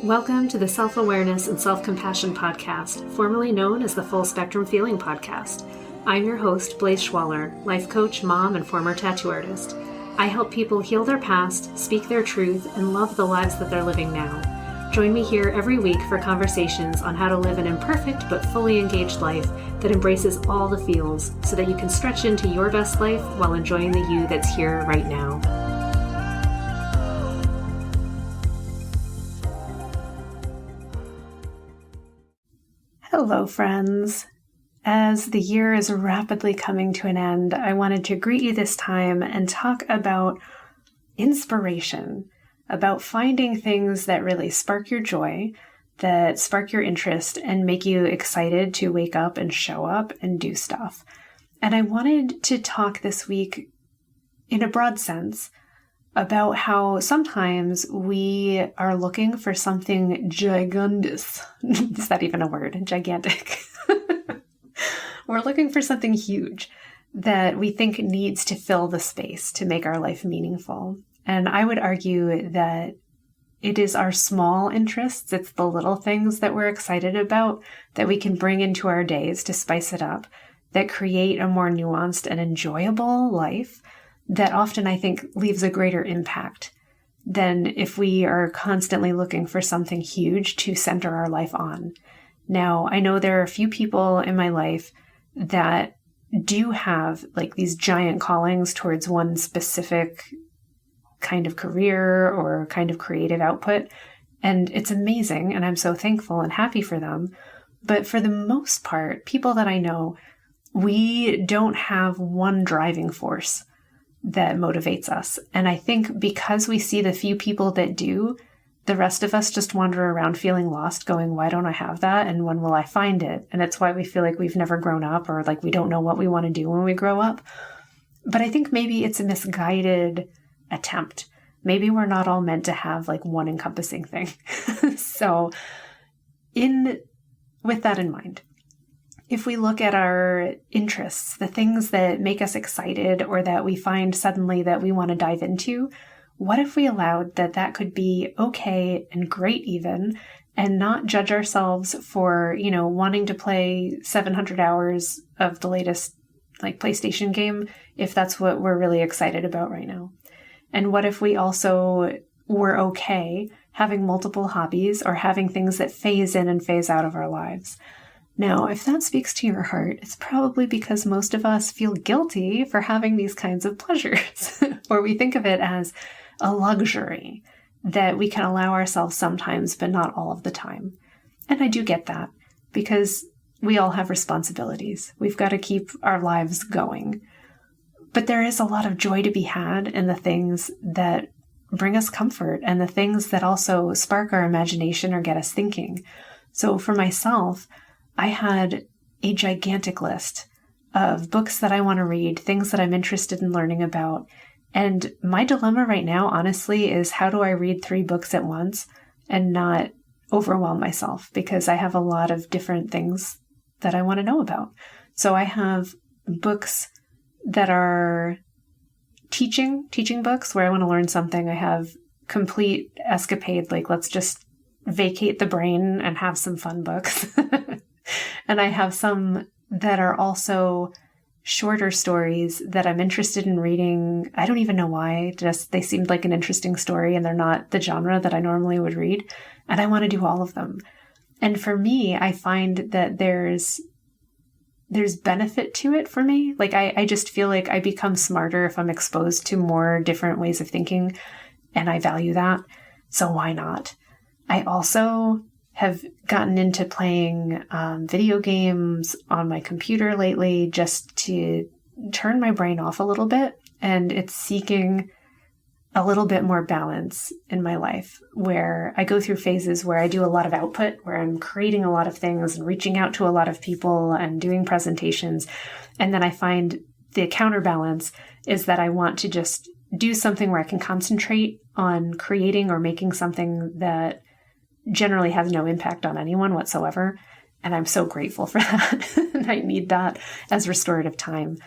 Welcome to the Self-Awareness and Self-Compassion Podcast, formerly known as the Full Spectrum Feeling Podcast. I'm your host, Blaise Schwaller, life coach, mom, and former tattoo artist. I help people heal their past, speak their truth, and love the lives that they're living now. Join me here every week for conversations on how to live an imperfect but fully engaged life that embraces all the feels so that you can stretch into your best life while enjoying the you that's here right now. Hello, friends. As the year is rapidly coming to an end, I wanted to greet you this time and talk about inspiration, about finding things that really spark your joy, that spark your interest, and make you excited to wake up and show up and do stuff. And I wanted to talk this week in a broad sense about how sometimes we are looking for something gigundous. Is that even a word? Gigantic. We're looking for something huge that we think needs to fill the space to make our life meaningful. And I would argue that it is our small interests, it's the little things that we're excited about that we can bring into our days to spice it up, that create a more nuanced and enjoyable life that often I think leaves a greater impact than if we are constantly looking for something huge to center our life on. Now, I know there are a few people in my life that do have like these giant callings towards one specific kind of career or kind of creative output. And it's amazing. And I'm so thankful and happy for them. But for the most part, people that I know, we don't have one driving force that motivates us. And I think because we see the few people that do, the rest of us just wander around feeling lost, going, why don't I have that? And when will I find it? And it's why we feel like we've never grown up or like we don't know what we want to do when we grow up. But I think maybe it's a misguided attempt. Maybe we're not all meant to have like one encompassing thing. So with that in mind, if we look at our interests, the things that make us excited or that we find suddenly that we want to dive into, what if we allowed that could be okay and great even, and not judge ourselves for, wanting to play 700 hours of the latest like PlayStation game, if that's what we're really excited about right now? And what if we also were okay having multiple hobbies or having things that phase in and phase out of our lives? Now, if that speaks to your heart, it's probably because most of us feel guilty for having these kinds of pleasures, or we think of it as a luxury that we can allow ourselves sometimes, but not all of the time. And I do get that because we all have responsibilities. We've got to keep our lives going. But there is a lot of joy to be had in the things that bring us comfort and the things that also spark our imagination or get us thinking. So for myself, I had a gigantic list of books that I want to read, things that I'm interested in learning about. And my dilemma right now, honestly, is how do I read 3 books at once and not overwhelm myself? Because I have a lot of different things that I want to know about. So I have books that are teaching books where I want to learn something. I have complete escapade, like let's just vacate the brain and have some fun books. And I have some that are also shorter stories that I'm interested in reading. I don't even know why, just they seemed like an interesting story and they're not the genre that I normally would read. And I want to do all of them. And for me, I find that there's benefit to it for me. Like I just feel like I become smarter if I'm exposed to more different ways of thinking. And I value that. So why not? I also have gotten into playing video games on my computer lately just to turn my brain off a little bit. And it's seeking a little bit more balance in my life where I go through phases where I do a lot of output, where I'm creating a lot of things and reaching out to a lot of people and doing presentations. And then I find the counterbalance is that I want to just do something where I can concentrate on creating or making something that generally has no impact on anyone whatsoever. And I'm so grateful for that. And I need that as restorative time.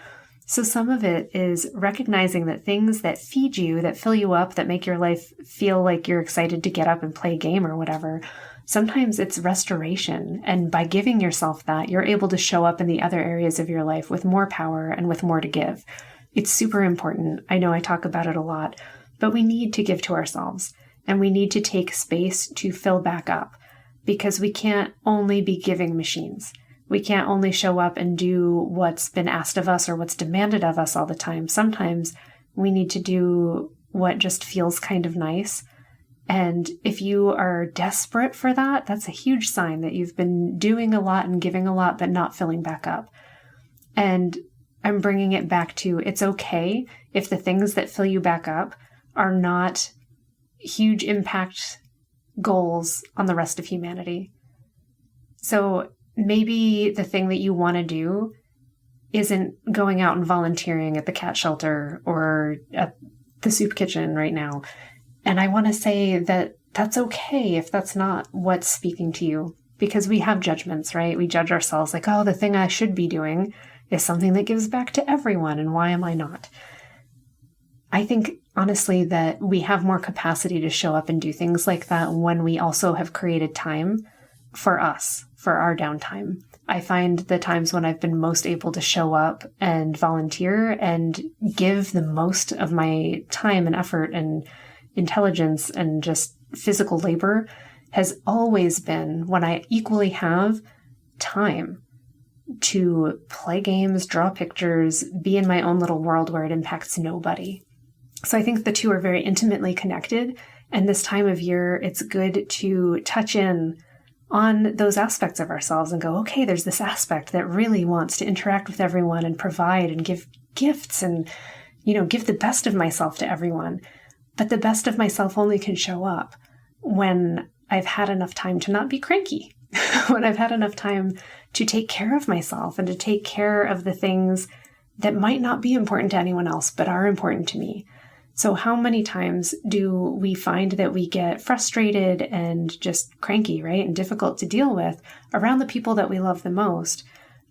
So some of it is recognizing that things that feed you, that fill you up, that make your life feel like you're excited to get up and play a game or whatever, sometimes it's restoration. And by giving yourself that, you're able to show up in the other areas of your life with more power and with more to give. It's super important. I know I talk about it a lot, but we need to give to ourselves, and we need to take space to fill back up, because we can't only be giving machines. We can't only show up and do what's been asked of us or what's demanded of us all the time. Sometimes we need to do what just feels kind of nice. And if you are desperate for that, that's a huge sign that you've been doing a lot and giving a lot, but not filling back up. And I'm bringing it back to, it's okay if the things that fill you back up are not huge impact goals on the rest of humanity. So maybe the thing that you want to do isn't going out and volunteering at the cat shelter or at the soup kitchen right now. And I want to say that that's okay if that's not what's speaking to you, because we have judgments, right? We judge ourselves like, oh, the thing I should be doing is something that gives back to everyone, and why am I not? I think, honestly, that we have more capacity to show up and do things like that when we also have created time for us, for our downtime. I find the times when I've been most able to show up and volunteer and give the most of my time and effort and intelligence and just physical labor has always been when I equally have time to play games, draw pictures, be in my own little world where it impacts nobody. So I think the two are very intimately connected. And this time of year, it's good to touch in on those aspects of ourselves and go, okay, there's this aspect that really wants to interact with everyone and provide and give gifts and, give the best of myself to everyone. But the best of myself only can show up when I've had enough time to not be cranky, when I've had enough time to take care of myself and to take care of the things that might not be important to anyone else, but are important to me. So how many times do we find that we get frustrated and just cranky, right? And difficult to deal with around the people that we love the most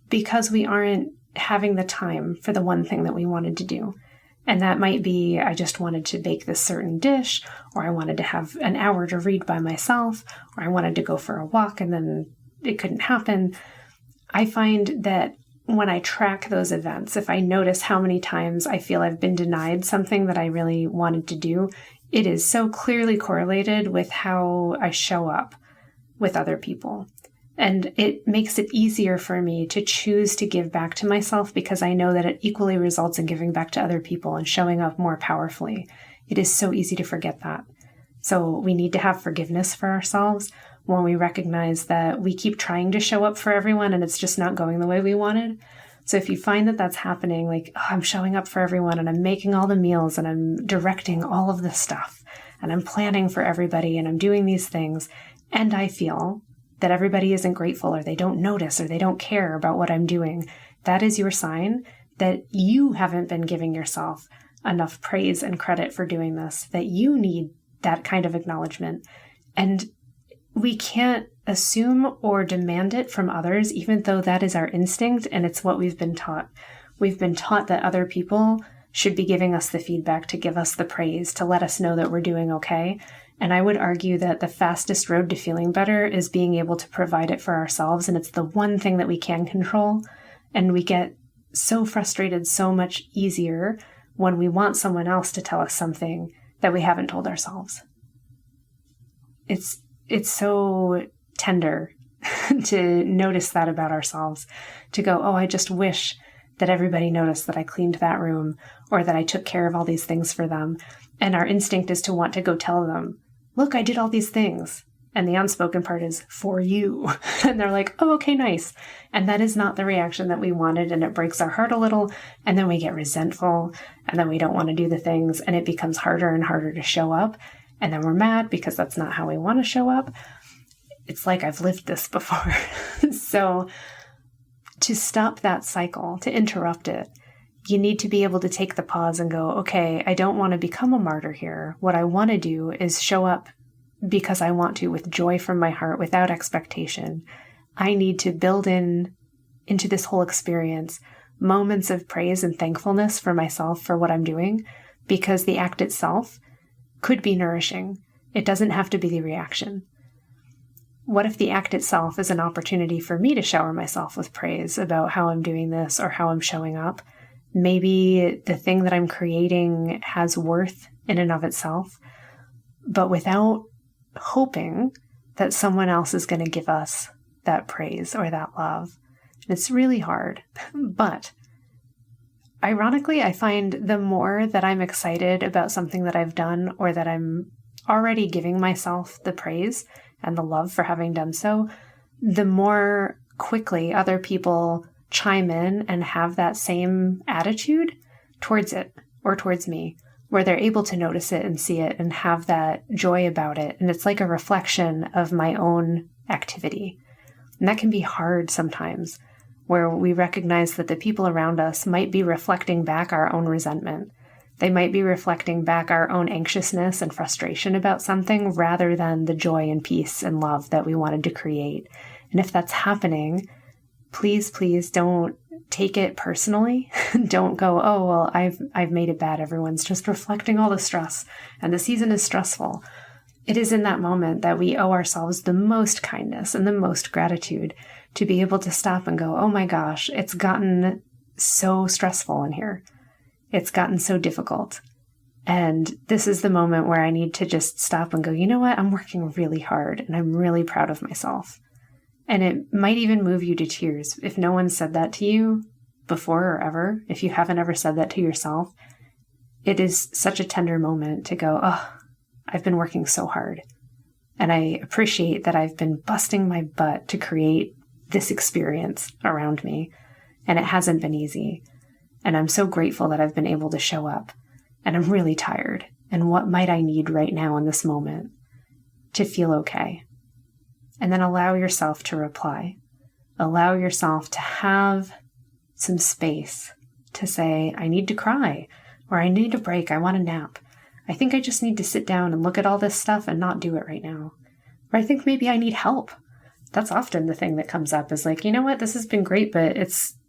because we aren't having the time for the one thing that we wanted to do. And that might be, I just wanted to bake this certain dish, or I wanted to have an hour to read by myself, or I wanted to go for a walk and then it couldn't happen. I find that when I track those events, if I notice how many times I feel I've been denied something that I really wanted to do, it is so clearly correlated with how I show up with other people. And it makes it easier for me to choose to give back to myself because I know that it equally results in giving back to other people and showing up more powerfully. It is so easy to forget that. So we need to have forgiveness for ourselves when we recognize that we keep trying to show up for everyone and it's just not going the way we wanted. So if you find that that's happening, like, oh, I'm showing up for everyone and I'm making all the meals and I'm directing all of this stuff and I'm planning for everybody and I'm doing these things, and I feel that everybody isn't grateful or they don't notice or they don't care about what I'm doing, that is your sign that you haven't been giving yourself enough praise and credit for doing this, that you need that kind of acknowledgement. And we can't assume or demand it from others, even though that is our instinct and it's what we've been taught. We've been taught that other people should be giving us the feedback, to give us the praise, to let us know that we're doing okay. And I would argue that the fastest road to feeling better is being able to provide it for ourselves. And it's the one thing that we can control. And we get so frustrated so much easier when we want someone else to tell us something that we haven't told ourselves. It's so tender to notice that about ourselves, to go, oh, I just wish that everybody noticed that I cleaned that room or that I took care of all these things for them. And our instinct is to want to go tell them, look, I did all these things. And the unspoken part is for you. And they're like, oh, okay, nice. And that is not the reaction that we wanted. And it breaks our heart a little. And then we get resentful. And then we don't want to do the things. And it becomes harder and harder to show up. And then we're mad because that's not how we want to show up. It's like I've lived this before. So to stop that cycle, to interrupt it, you need to be able to take the pause and go, okay, I don't want to become a martyr here. What I want to do is show up because I want to, with joy from my heart, without expectation. I need to build into this whole experience moments of praise and thankfulness for myself for what I'm doing, because the act itself could be nourishing. It doesn't have to be the reaction. What if the act itself is an opportunity for me to shower myself with praise about how I'm doing this or how I'm showing up? Maybe the thing that I'm creating has worth in and of itself, but without hoping that someone else is going to give us that praise or that love. And it's really hard. But ironically, I find the more that I'm excited about something that I've done, or that I'm already giving myself the praise and the love for having done so, the more quickly other people chime in and have that same attitude towards it or towards me, where they're able to notice it and see it and have that joy about it. And it's like a reflection of my own activity. And that can be hard sometimes, where we recognize that the people around us might be reflecting back our own resentment. They might be reflecting back our own anxiousness and frustration about something, rather than the joy and peace and love that we wanted to create. And if that's happening, please don't take it personally. Don't go, oh, well, I've made it bad. Everyone's just reflecting all the stress and the season is stressful. It is in that moment that we owe ourselves the most kindness and the most gratitude to be able to stop and go, oh my gosh, it's gotten so stressful in here. It's gotten so difficult. And this is the moment where I need to just stop and go, you know what? I'm working really hard and I'm really proud of myself. And it might even move you to tears. If no one said that to you before or ever, if you haven't ever said that to yourself, it is such a tender moment to go, oh, I've been working so hard. And I appreciate that I've been busting my butt to create this experience around me. And it hasn't been easy. And I'm so grateful that I've been able to show up. And I'm really tired. And what might I need right now in this moment to feel okay? And then allow yourself to reply. Allow yourself to have some space to say, I need to cry, or I need a break, I want a nap. I think I just need to sit down and look at all this stuff and not do it right now. Or I think maybe I need help. That's often the thing that comes up, is like, you know what, this has been great, but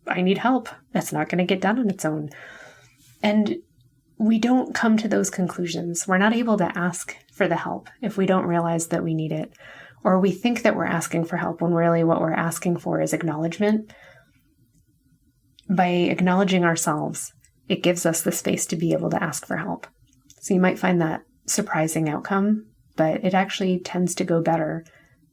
I need help. It's not going to get done on its own. And we don't come to those conclusions. We're not able to ask for the help if we don't realize that we need it. Or we think that we're asking for help when really what we're asking for is acknowledgement. By acknowledging ourselves, it gives us the space to be able to ask for help. So you might find that surprising outcome, but it actually tends to go better.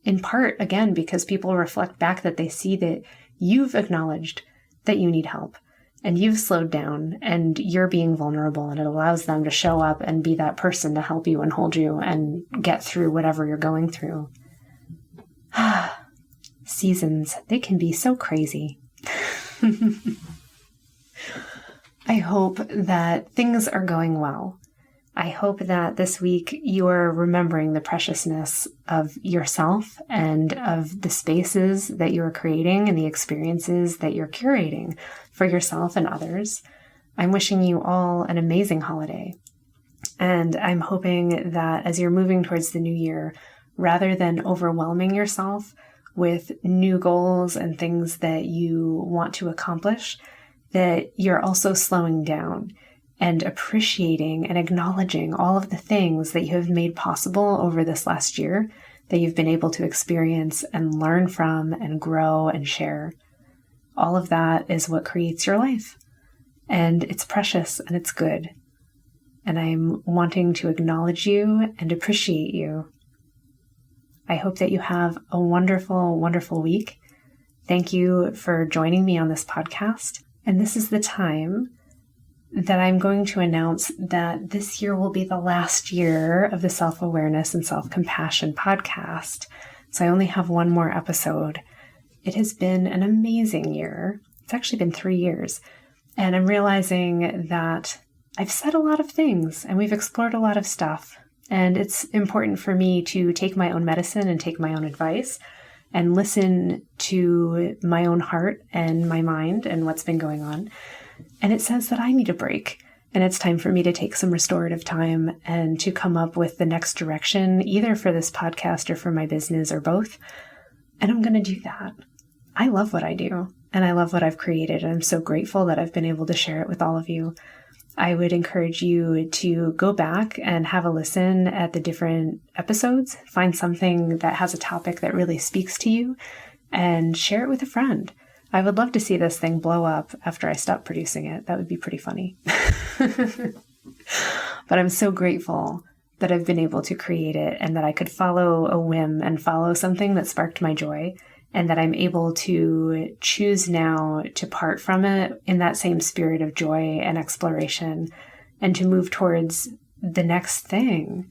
In part, again, because people reflect back that they see that you've acknowledged that you need help and you've slowed down and you're being vulnerable, and it allows them to show up and be that person to help you and hold you and get through whatever you're going through. Seasons, they can be so crazy. I hope that things are going well. I hope that this week you are remembering the preciousness of yourself and of the spaces that you are creating and the experiences that you're curating for yourself and others. I'm wishing you all an amazing holiday. And I'm hoping that as you're moving towards the new year, rather than overwhelming yourself with new goals and things that you want to accomplish, that you're also slowing down and appreciating and acknowledging all of the things that you have made possible over this last year, that you've been able to experience and learn from and grow and share. All of that is what creates your life. And it's precious and it's good. And I'm wanting to acknowledge you and appreciate you. I hope that you have a wonderful, wonderful week. Thank you for joining me on this podcast. And this is the time that I'm going to announce that this year will be the last year of the Self-Awareness and Self-Compassion podcast. So I only have one more episode. It has been an amazing year. It's actually been 3 years. And I'm realizing that I've said a lot of things and we've explored a lot of stuff. And it's important for me to take my own medicine and take my own advice and listen to my own heart and my mind and what's been going on. And it says that I need a break. And it's time for me to take some restorative time and to come up with the next direction, either for this podcast or for my business or both. And I'm going to do that. I love what I do. and I love what I've created. And I'm so grateful that I've been able to share it with all of you. I would encourage you to go back and have a listen at the different episodes, find something that has a topic that really speaks to you, and share it with a friend. I would love to see this thing blow up after I stop producing it. That would be pretty funny. But I'm so grateful that I've been able to create it and that I could follow a whim and follow something that sparked my joy, and that I'm able to choose now to part from it in that same spirit of joy and exploration, and to move towards the next thing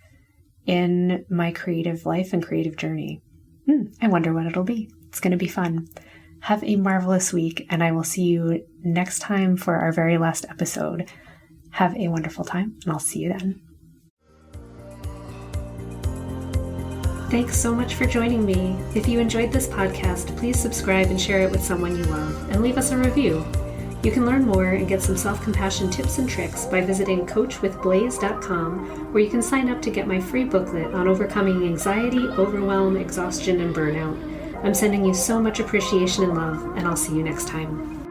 in my creative life and creative journey. I wonder what it'll be. It's going to be fun. Have a marvelous week, and I will see you next time for our very last episode. Have a wonderful time, and I'll see you then. Thanks so much for joining me. If you enjoyed this podcast, please subscribe and share it with someone you love, and leave us a review. You can learn more and get some self-compassion tips and tricks by visiting coachwithblaze.com, where you can sign up to get my free booklet on overcoming anxiety, overwhelm, exhaustion, and burnout. I'm sending you so much appreciation and love, and I'll see you next time.